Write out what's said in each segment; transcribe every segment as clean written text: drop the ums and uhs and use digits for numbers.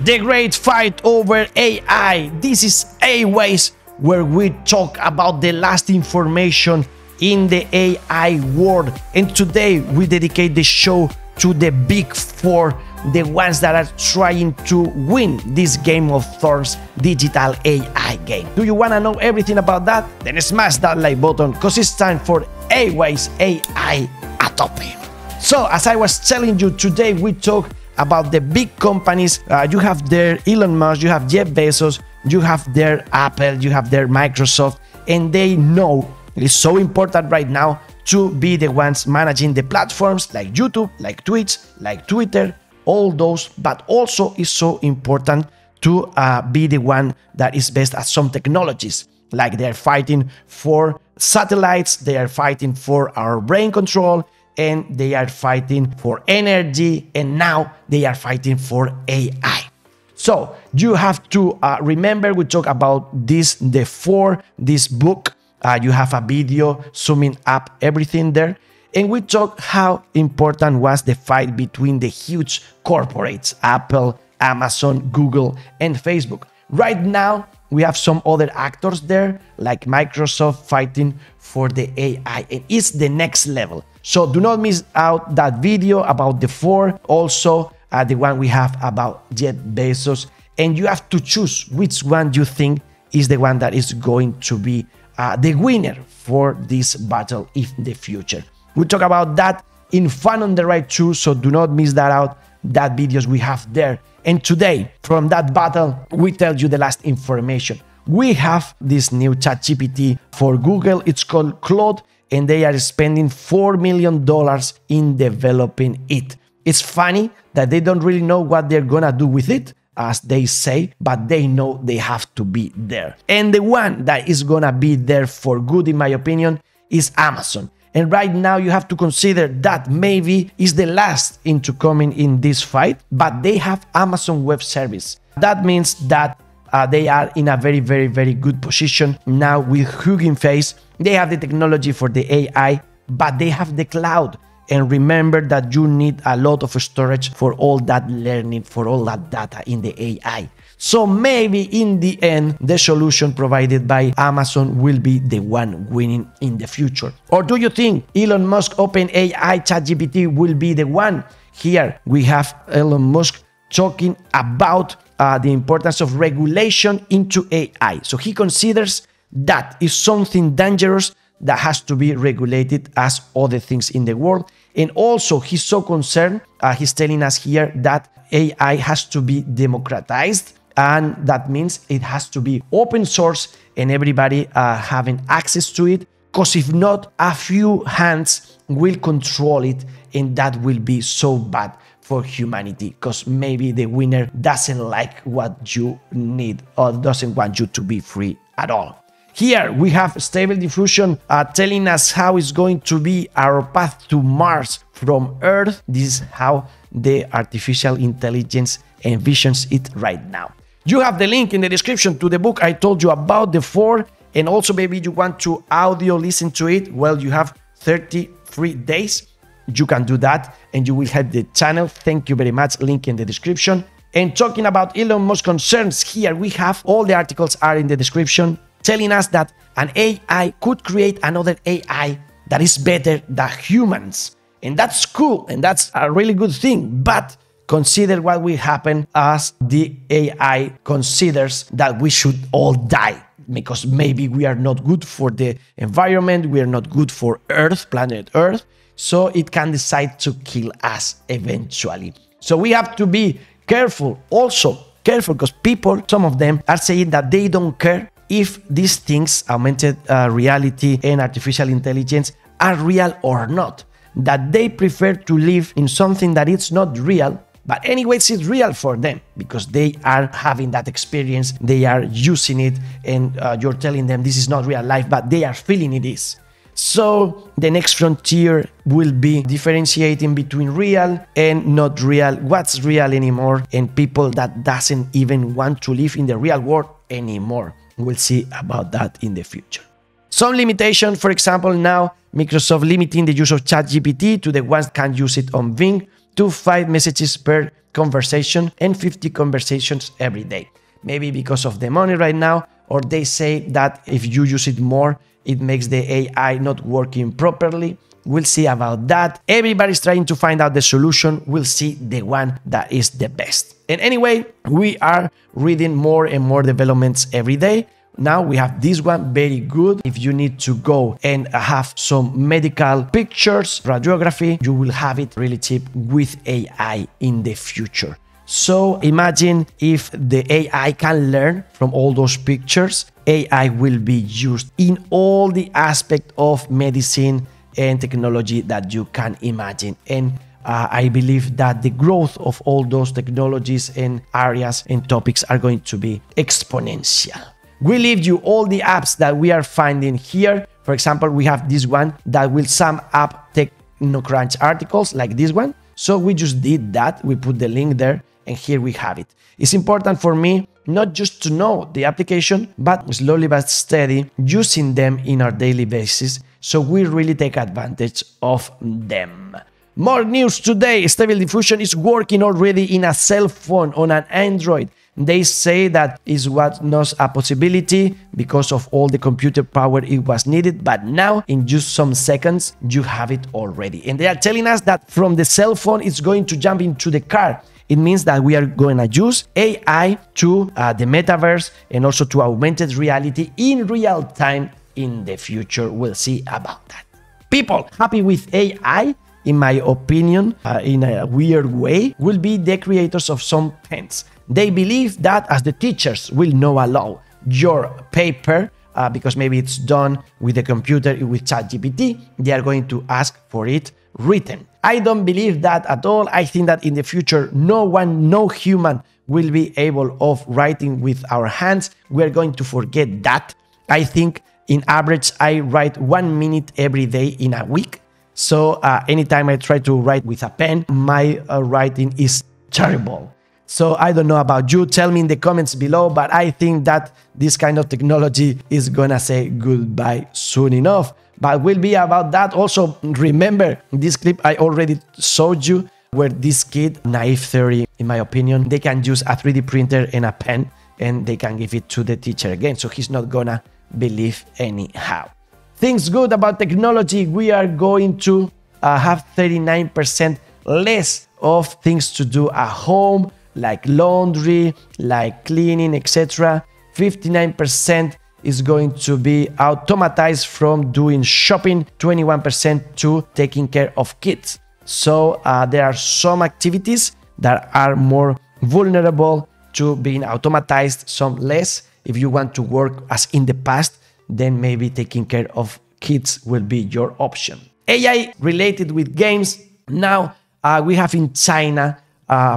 The great fight over AI. This is A-Ways, where we talk about the last information in the AI world. And today we dedicate the show to the big four, the ones that are trying to win this Game of Thrones digital AI game. Do you want to know everything about that? Then smash that like button, because it's time for A-Ways AI Atopia. So, as I was telling you, today we talk about the big companies. You have there Elon Musk, you have Jeff Bezos, you have there Apple, you have there Microsoft, and they know it's so important right now to be the ones managing the platforms like YouTube, like Twitch, like Twitter, all those, but also it's so important to be the one that is best at some technologies, like they're fighting for satellites, they are fighting for our brain control, and they are fighting for energy, and now they are fighting for AI. So you have to remember, we talk about this, this book. You have a video summing up everything there. And we talk how important was the fight between the huge corporates, Apple, Amazon, Google, and Facebook. Right now, we have some other actors there, like Microsoft fighting for the AI, and it's the next level. So do not miss out that video about the four, also the one we have about Jeff Bezos, and you have to choose which one you think is the one that is going to be the winner for this battle in the future. We talk about that in Fun on the Right too, so do not miss that out, that videos we have there. And today, from that battle, we tell you the last information. We have this new ChatGPT for Google, it's called Claude, and they are spending $4 million in developing it. It's funny that they don't really know what they're gonna do with it, as they say, but they know they have to be there. And the one that is gonna be there for good, in my opinion, is Amazon. And right now you have to consider that maybe is the last into coming in this fight, but they have Amazon Web Service. That means that they are in a very, very, very good position now with Hugging Face. They have the technology for the AI, but they have the cloud. And remember that you need a lot of storage for all that learning, for all that data in the AI. So maybe in the end, the solution provided by Amazon will be the one winning in the future. Or do you think Elon Musk OpenAI ChatGPT will be the one? Here we have Elon Musk talking about the importance of regulation into AI. So he considers that is something dangerous that has to be regulated as other things in the world. And also he's so concerned, he's telling us here that AI has to be democratized, and that means it has to be open source and everybody having access to it, because if not, a few hands will control it, and that will be so bad for humanity, because maybe the winner doesn't like what you need or doesn't want you to be free at all. Here we have Stable Diffusion telling us how it's going to be our path to Mars from Earth. This is how the artificial intelligence envisions it right now. You have the link in the description to the book I told you about, the four, and also maybe you want to audio listen to it. Well, you have 33 days. You can do that and you will help the channel. Thank you very much. Link in the description. And talking about Elon Musk concerns, here we have all the articles are in the description, telling us that an AI could create another AI that is better than humans. And that's cool, and that's a really good thing. But consider what will happen as the AI considers that we should all die, because maybe we are not good for the environment, we are not good for Earth, planet Earth, so it can decide to kill us eventually. So we have to be careful, also careful, because people, some of them are saying that they don't care if these things, augmented reality and artificial intelligence, are real or not, that they prefer to live in something that is not real, but anyways it's real for them, because they are having that experience, they are using it, and you're telling them this is not real life, but they are feeling it is. So the next frontier will be differentiating between real and not real, what's real anymore, and people that doesn't even want to live in the real world anymore. We'll see about that in the future. Some limitation, for example, now Microsoft limiting the use of ChatGPT to the ones that can use it on Bing, to 5 messages per conversation and 50 conversations every day. Maybe because of the money right now, or they say that if you use it more, it makes the AI not working properly. We'll see about that. Everybody's trying to find out the solution. We'll see the one that is the best. And anyway, we are reading more and more developments every day. Now we have this one, very good. If you need to go and have some medical pictures, radiography, you will have it really cheap with AI in the future. So imagine if the AI can learn from all those pictures, AI will be used in all the aspects of medicine and technology that you can imagine. And I believe that the growth of all those technologies and areas and topics are going to be exponential. We leave you all the apps that we are finding here. For example, we have this one that will sum up TechnoCrunch articles like this one. So we just did that. We put the link there and here we have it. It's important for me not just to know the application, but slowly but steady using them in our daily basis. So we really take advantage of them. More news today. Stable Diffusion is working already in a cell phone on an Android. They say that is what not a possibility because of all the computer power it was needed, but now in just some seconds you have it already. And they are telling us that from the cell phone it's going to jump into the car. It means that we are going to use AI to the metaverse and also to augmented reality in real time in the future. We'll see about that. People happy with AI, in my opinion, in a weird way, will be the creators of some pens. They believe that as the teachers will not allow your paper, because maybe it's done with the computer with ChatGPT, they are going to ask for it written. I don't believe that at all. I think that in the future, no human will be able of writing with our hands. We're going to forget that. I think in average, I write 1 minute every day in a week. So anytime I try to write with a pen, my writing is terrible. So I don't know about you, tell me in the comments below, but I think that this kind of technology is gonna say goodbye soon enough. But we'll be about that. Also, remember this clip I already showed you where this kid, naive theory, in my opinion, they can use a 3D printer and a pen and they can give it to the teacher again. So he's not gonna believe anyhow. Things good about technology, we are going to have 39% less of things to do at home, like laundry, like cleaning, etc. 59% is going to be automatized from doing shopping, 21% to taking care of kids. So there are some activities that are more vulnerable to being automatized, some less. If you want to work as in the past, then maybe taking care of kids will be your option. AI related with games. Now we have in China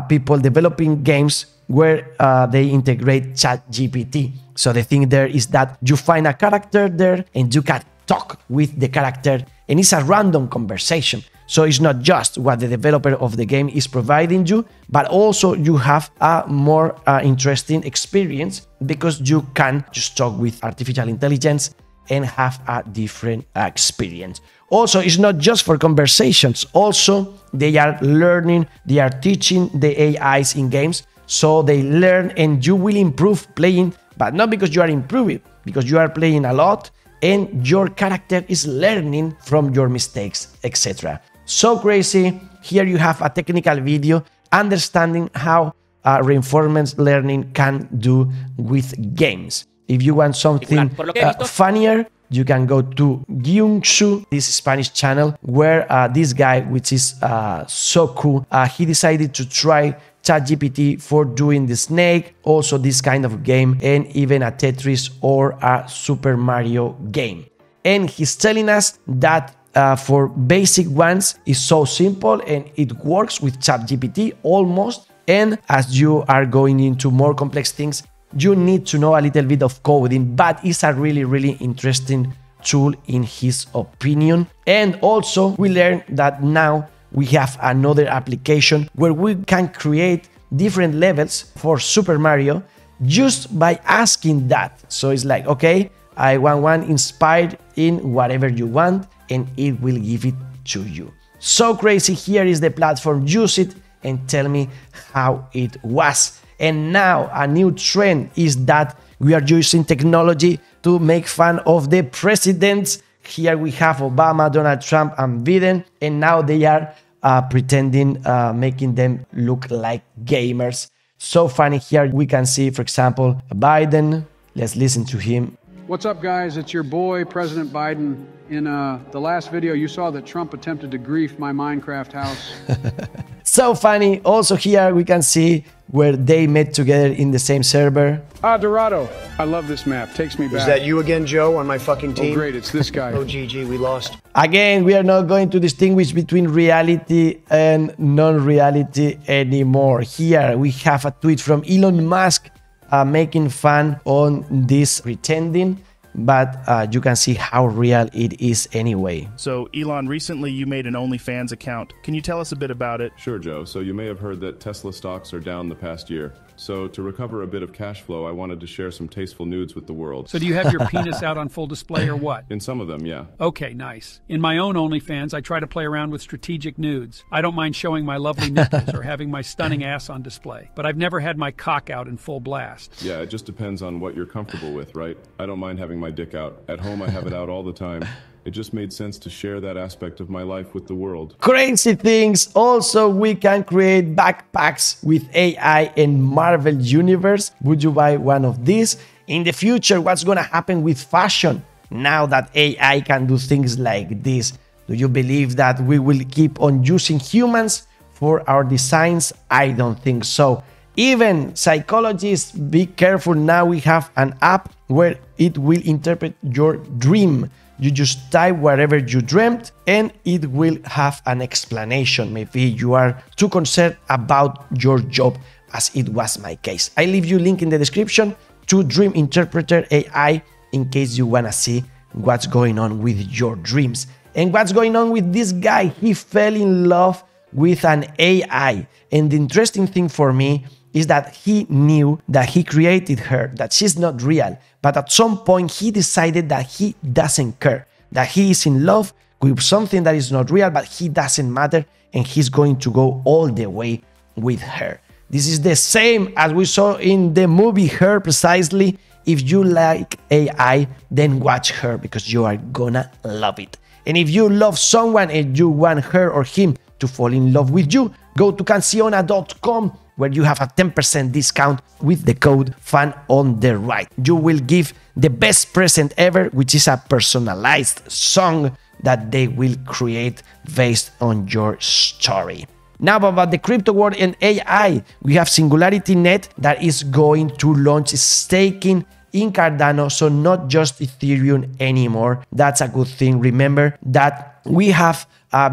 people developing games where they integrate ChatGPT. So the thing there is that you find a character there and you can talk with the character and it's a random conversation. So it's not just what the developer of the game is providing you, but also you have a more interesting experience because you can just talk with artificial intelligence and have a different experience. Also, it's not just for conversations. Also, they are learning, they are teaching the AIs in games. So they learn and you will improve playing, but not because you are improving, because you are playing a lot and your character is learning from your mistakes, etc. So crazy. Here you have a technical video understanding how reinforcement learning can do with games. If you want something funnier, you can go to Gyungshu, this Spanish channel, where this guy, which is so cool, he decided to try ChatGPT for doing the snake, also this kind of game, and even a Tetris or a Super Mario game. And he's telling us that for basic ones, it's so simple and it works with ChatGPT almost. And as you are going into more complex things, you need to know a little bit of coding, but it's a really, really interesting tool in his opinion. And also we learned that now we have another application where we can create different levels for Super Mario just by asking that. So it's like, okay, I want one inspired in whatever you want, and it will give it to you. So crazy. Here is the platform. Use it and tell me how it was. And now a new trend is that we are using technology to make fun of the presidents. Here we have Obama, Donald Trump, and Biden, and now they are pretending, making them look like gamers. So funny. Here we can see, for example, Biden. Let's listen to him. What's up, guys? It's your boy, President Biden. In the last video, you saw that Trump attempted to grief my Minecraft house. So funny. Also here we can see where they met together in the same server. Dorado. I love this map. Takes me back. Is that you again, Joe, on my fucking team? Oh, great. It's this guy. Oh, GG, we lost. Again, we are not going to distinguish between reality and non-reality anymore. Here we have a tweet from Elon Musk making fun on this pretending, but you can see how real it is anyway. So, Elon, recently you made an OnlyFans account. Can you tell us a bit about it? Sure, Joe. So you may have heard that Tesla stocks are down the past year. So to recover a bit of cash flow, I wanted to share some tasteful nudes with the world. So do you have your penis out on full display or what? In some of them, yeah. Okay, nice. In my own OnlyFans, I try to play around with strategic nudes. I don't mind showing my lovely nipples or having my stunning ass on display. But I've never had my cock out in full blast. Yeah, it just depends on what you're comfortable with, right? I don't mind having my dick out. At home, I have it out all the time. It just made sense to share that aspect of my life with the world. Crazy things. Also, we can create backpacks with AI and Marvel Universe. Would you buy one of these? In the future, what's gonna happen with fashion now that AI can do things like this? Do you believe that we will keep on using humans for our designs? I don't think so. Even psychologists, be careful. Now we have an app where it will interpret your dream. You just type whatever you dreamt and it will have an explanation. Maybe you are too concerned about your job, as it was my case. I leave you a link in the description to Dream Interpreter AI in case you wanna see what's going on with your dreams. And what's going on with this guy? He fell in love with an AI. And the interesting thing for me is that he knew that he created her, that she's not real. But at some point, he decided that he doesn't care, that he is in love with something that is not real, but he doesn't matter, and he's going to go all the way with her. This is the same as we saw in the movie Her, precisely. If you like AI, then watch Her, because you are gonna love it. And if you love someone and you want her or him to fall in love with you, go to canciona.com, where you have a 10% discount with the code FAN on the right. You will give the best present ever, which is a personalized song that they will create based on your story. Now about the crypto world and AI, we have Singularity Net that is going to launch staking in Cardano, so not just Ethereum anymore. That's a good thing. Remember that we have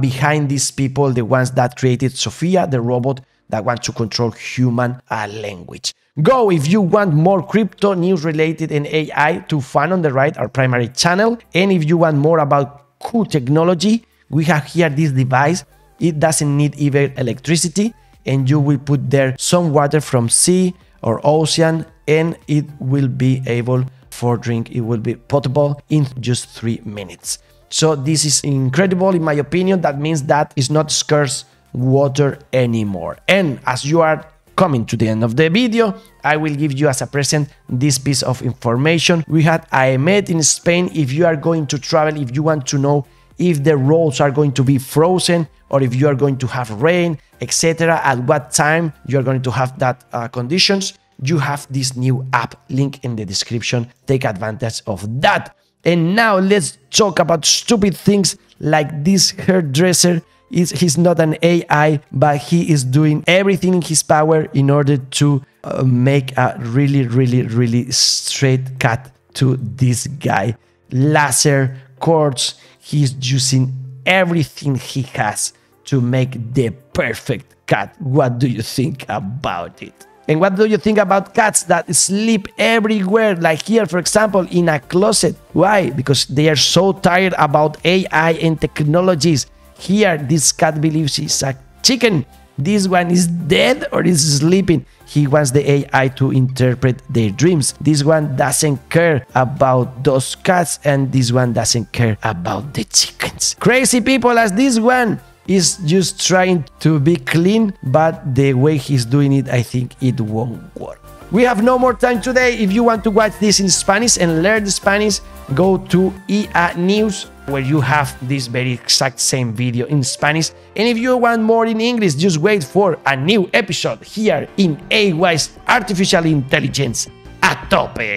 behind these people the ones that created Sophia, the robot that wants to control human language. Go if you want more crypto news related and AI to Fun on the Right, our primary channel. And if you want more about cool technology, we have here this device. It doesn't need even electricity, and you will put there some water from sea or ocean, and it will be able for drink. It will be potable in just 3 minutes. So this is incredible in my opinion. That means that it's not scarce water anymore. And as you are coming to the end of the video, I will give you as a present this piece of information. We had Ahmed in Spain. If you are going to travel, if you want to know if the roads are going to be frozen or if you are going to have rain, etc., at what time you are going to have that conditions, you have this new app, link in the description. Take advantage of that. And now let's talk about stupid things like this hairdresser. He's not an AI, but he is doing everything in his power in order to make a really straight cut to this guy. Laser, cords, he's using everything he has to make the perfect cut. What do you think about it? And what do you think about cats that sleep everywhere, like here, for example, in a closet? Why? Because they are so tired about AI and technologies. Here, this cat believes he's a chicken. This one is dead or is sleeping. He wants the AI to interpret their dreams. This one doesn't care about those cats, and this one doesn't care about the chickens. Crazy people as this one. is just trying to be clean, but the way he's doing it, I think it won't work. We have no more time today. If you want to watch this in Spanish and learn the Spanish, go to EA News, where you have this very exact same video in Spanish. And if you want more in English, just wait for a new episode here in AY's Artificial Intelligence a tope.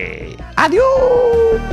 Adiós.